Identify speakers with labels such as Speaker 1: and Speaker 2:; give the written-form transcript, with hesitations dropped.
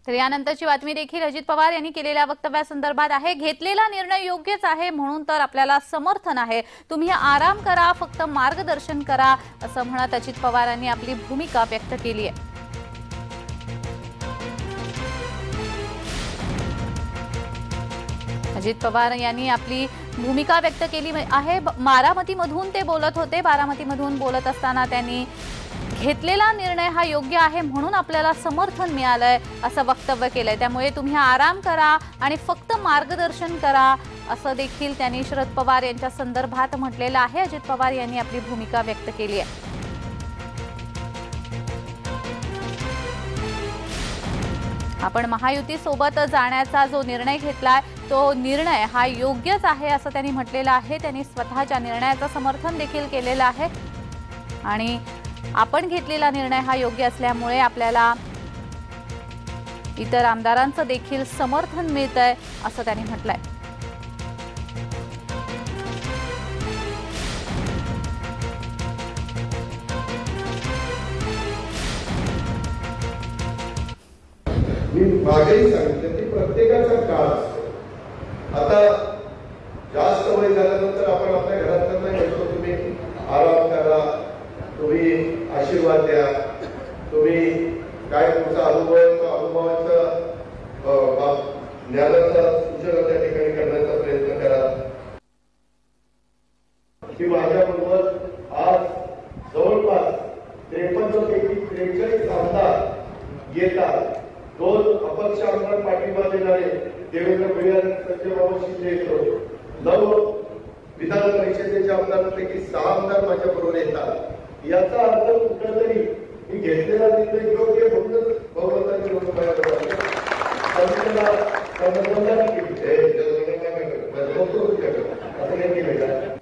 Speaker 1: तर यानंतरची बातमी देखील अजित पवार यांनी केलेल्या वक्तव्यासंदर्भात आहे। घेतलेला निर्णय योग्यच आहे म्हणून तर आपल्याला समर्थन आहे, तुम्ही आराम करा, फक्त मार्गदर्शन करा, असं म्हणत अजित पवारांनी आपली भूमिका व्यक्त केली आहे। अजित पवार यांनी आपली भूमिका व्यक्त केली आहे। बारामतीमधून ते बोलत होते। बारामतीमधून बोलत असताना त्यांनी घेतलेला निर्णय हा योग्य आहे म्हणून आपल्याला समर्थन मिळालंय असं वक्तव्य केलंय। त्यामुळे तुम्ही आराम करा आणि फक्त मार्गदर्शन करा, असं देखील त्यांनी शरद पवार यांच्या संदर्भात म्हटलेलं आहे। अजित पवार यांनी आपली भूमिका व्यक्त केली आहे। आपण महायुतीसोबत जाण्याचा जो निर्णय घेतलाय तो निर्णय हा योग्यच आहे असं त्यांनी म्हटलेलं आहे। त्यांनी स्वतःच्या निर्णयाचं समर्थन देखील केलेलं आहे आणि आपण घेतलेला निर्णय हा योग्य असल्यामुळे आपल्याला इतर आमदारांचं देखील समर्थन मिळतंय असं त्यांनी म्हटलंय।
Speaker 2: मी मागेही सांगितलं की प्रत्येकाचा काळ असतो। आता जास्त वय झाल्यानंतर आपण आपल्या घरात त्यांना म्हणतो तुम्ही आराम करा, तुम्ही आशीर्वाद द्या, तुम्ही काय तुमचा अनुभवाचा ज्ञानाचा सूचना त्या ठिकाणी करण्याचा प्रयत्न करा। की माझ्याबरोबर आज जवळपास 53 पैकी 43 आमदार येतात। 2 अपक्ष आमदार पाठिंबा देणारे देवेंद्र भैया सत्यबाबा शिंदे येतो। 9 विधान परिषदेच्या आमदारांपैकी 6 आमदार माझ्याबरोबर येतात। याचा अर्थ कुठेतरी मी घेतलेला निर्णय योग्य म्हणूनच बहुमताची लोक माझ्याबरोबर असं नाही केलं।